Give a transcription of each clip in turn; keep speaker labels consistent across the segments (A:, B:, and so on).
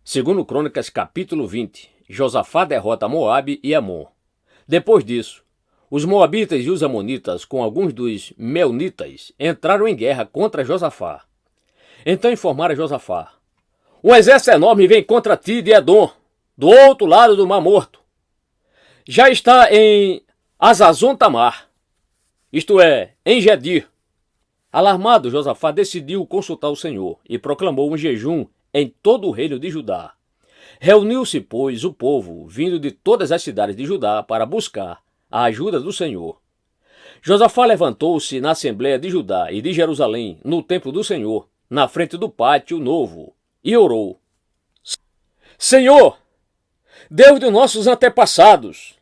A: Segundo Crônicas, capítulo 20, Josafá derrota Moabe e Amon. Depois disso, os moabitas e os amonitas, com alguns dos meunitas, entraram em guerra contra Josafá. Então informaram a Josafá: um exército enorme vem contra ti de Edom, do outro lado do Mar Morto. Já está em Hazazon Tamar, isto é, em Gedir. Alarmado, Josafá decidiu consultar o Senhor e proclamou um jejum em todo o reino de Judá. Reuniu-se, pois, o povo, vindo de todas as cidades de Judá, para buscar a ajuda do Senhor. Josafá levantou-se na Assembleia de Judá e de Jerusalém, no templo do Senhor, na frente do pátio novo, e orou: Senhor, Deus de nossos antepassados,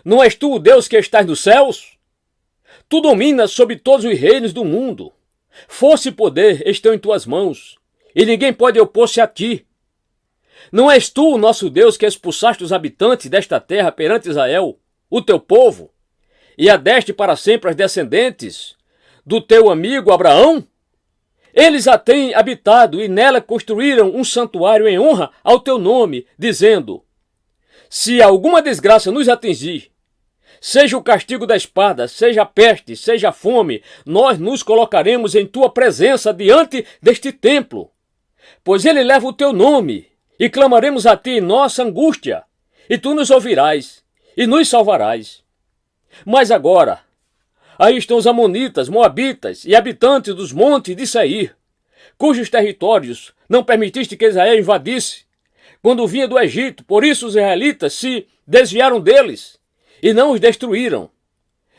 A: não és tu o Deus que estás nos céus? Tu dominas sobre todos os reinos do mundo. Força e poder estão em tuas mãos, e ninguém pode opor-se a ti. Não és tu o nosso Deus que expulsaste os habitantes desta terra perante Israel, o teu povo, e adeste para sempre as descendentes do teu amigo Abraão? Eles a têm habitado e nela construíram um santuário em honra ao teu nome, dizendo: se alguma desgraça nos atingir, seja o castigo da espada, seja a peste, seja a fome, nós nos colocaremos em tua presença diante deste templo, pois ele leva o teu nome, e clamaremos a ti em nossa angústia, e tu nos ouvirás, e nos salvarás. Mas agora, aí estão os amonitas, moabitas e habitantes dos montes de Seir, cujos territórios não permitiste que Israel invadisse, quando vinha do Egito. Por isso os israelitas se desviaram deles, e não os destruíram.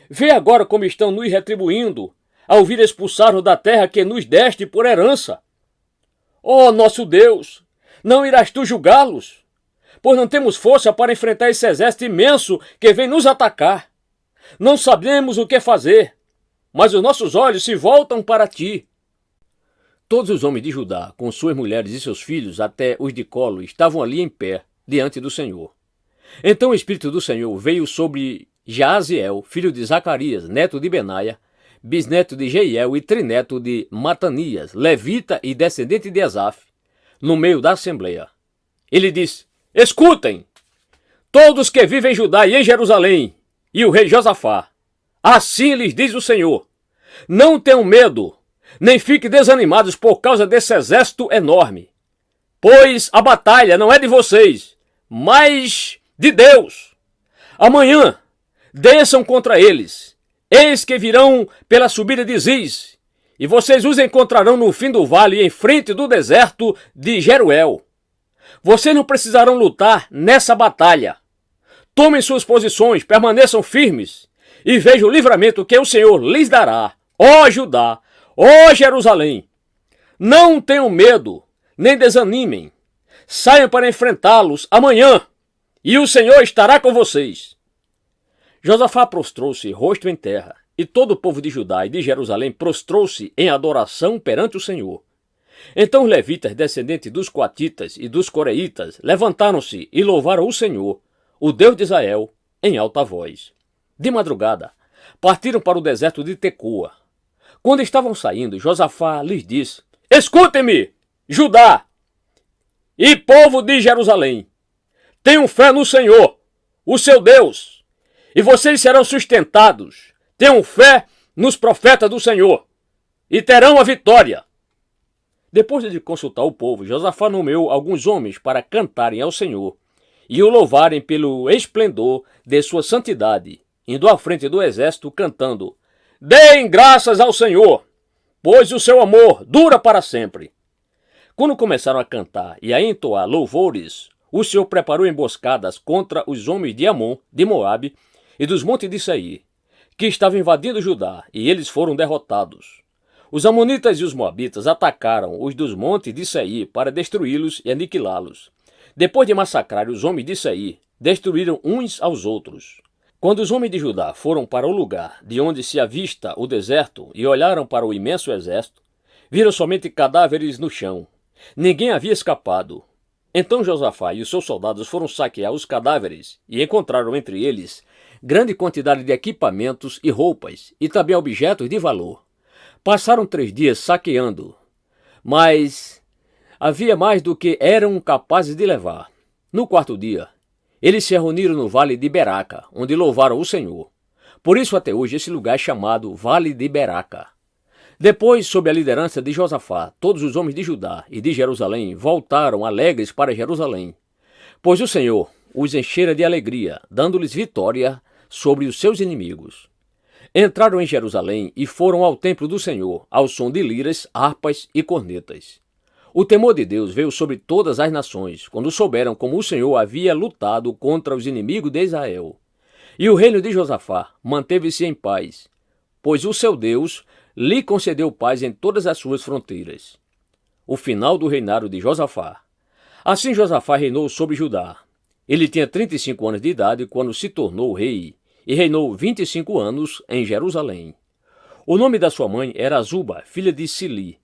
A: Vê agora como estão nos retribuindo, ao vir expulsar-nos da terra que nos deste por herança. Ó nosso Deus, não irás tu julgá-los? Pois não temos força para enfrentar esse exército imenso que vem nos atacar. Não sabemos o que fazer, mas os nossos olhos se voltam para ti. Todos os homens de Judá, com suas mulheres e seus filhos, até os de colo, estavam ali em pé, diante do Senhor. Então o Espírito do Senhor veio sobre Jaaziel, filho de Zacarias, neto de Benaia, bisneto de Jeiel e trineto de Matanias, levita e descendente de Asaf, no meio da assembleia. Ele disse: escutem, todos que vivem em Judá e em Jerusalém, e o rei Josafá, assim lhes diz o Senhor: não tenham medo, nem fiquem desanimados por causa desse exército enorme, pois a batalha não é de vocês, mas de Deus. Amanhã desçam contra eles, eis que virão pela subida de Ziz, e vocês os encontrarão no fim do vale, em frente do deserto de Jeruel. Vocês não precisarão lutar nessa batalha. Tomem suas posições, permaneçam firmes, e vejam o livramento que o Senhor lhes dará, ó Judá, ó Jerusalém. Não tenham medo, nem desanimem. Saiam para enfrentá-los amanhã, e o Senhor estará com vocês. Josafá prostrou-se, rosto em terra, e todo o povo de Judá e de Jerusalém prostrou-se em adoração perante o Senhor. Então os levitas, descendentes dos coatitas e dos coreitas, levantaram-se e louvaram o Senhor, o Deus de Israel, em alta voz. De madrugada, partiram para o deserto de Tecoa. Quando estavam saindo, Josafá lhes disse: escutem-me, Judá e povo de Jerusalém. Tenham fé no Senhor, o seu Deus, e vocês serão sustentados. Tenham fé nos profetas do Senhor, e terão a vitória. Depois de consultar o povo, Josafá nomeou alguns homens para cantarem ao Senhor e o louvarem pelo esplendor de sua santidade, indo à frente do exército cantando: deem graças ao Senhor, pois o seu amor dura para sempre. Quando começaram a cantar e a entoar louvores, o Senhor preparou emboscadas contra os homens de Amon, de Moabe e dos montes de Seir, que estavam invadindo Judá, e eles foram derrotados. Os amonitas e os moabitas atacaram os dos montes de Seir para destruí-los e aniquilá-los. Depois de massacrar os homens de Seir, destruíram uns aos outros. Quando os homens de Judá foram para o lugar de onde se avista o deserto e olharam para o imenso exército, viram somente cadáveres no chão. Ninguém havia escapado. Então Josafá e os seus soldados foram saquear os cadáveres e encontraram entre eles grande quantidade de equipamentos e roupas, e também objetos de valor. Passaram 3 dias saqueando, mas Havia mais do que eram capazes de levar. No quarto dia, eles se reuniram no vale de Beraca, onde louvaram o Senhor. Por isso até hoje esse lugar é chamado Vale de Beraca. Depois, sob a liderança de Josafá, todos os homens de Judá e de Jerusalém voltaram alegres para Jerusalém, pois o Senhor os enchera de alegria, dando-lhes vitória sobre os seus inimigos. Entraram em Jerusalém e foram ao templo do Senhor, ao som de liras, harpas e cornetas. O temor de Deus veio sobre todas as nações, quando souberam como o Senhor havia lutado contra os inimigos de Israel. E o reino de Josafá manteve-se em paz, pois o seu Deus lhe concedeu paz em todas as suas fronteiras. O final do reinado de Josafá. Assim Josafá reinou sobre Judá. Ele tinha 35 anos de idade quando se tornou rei, e reinou 25 anos em Jerusalém. O nome da sua mãe era Azuba, filha de Sili.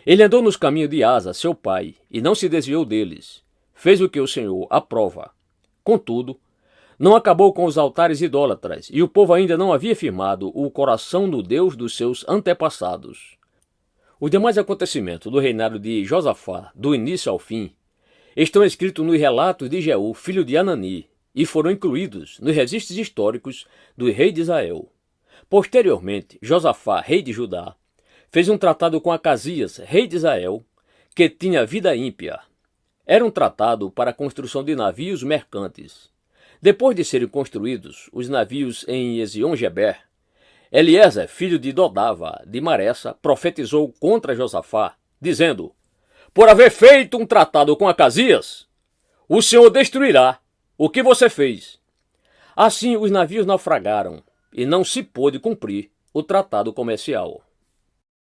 A: Ele andou nos caminhos de Asa, seu pai, e não se desviou deles. Fez o que o Senhor aprova. Contudo, não acabou com os altares idólatras, e o povo ainda não havia firmado o coração no Deus dos seus antepassados. Os demais acontecimentos do reinado de Josafá, do início ao fim, estão escritos nos relatos de Jeú, filho de Anani, e foram incluídos nos registros históricos do rei de Israel. Posteriormente, Josafá, rei de Judá, fez um tratado com Acasias, rei de Israel, que tinha vida ímpia. Era um tratado para a construção de navios mercantes. Depois de serem construídos os navios em Ezion-Geber, Eliezer, filho de Dodava, de Maressa, profetizou contra Josafá, dizendo: por haver feito um tratado com Acasias, o Senhor destruirá o que você fez. Assim os navios naufragaram, e não se pôde cumprir o tratado comercial.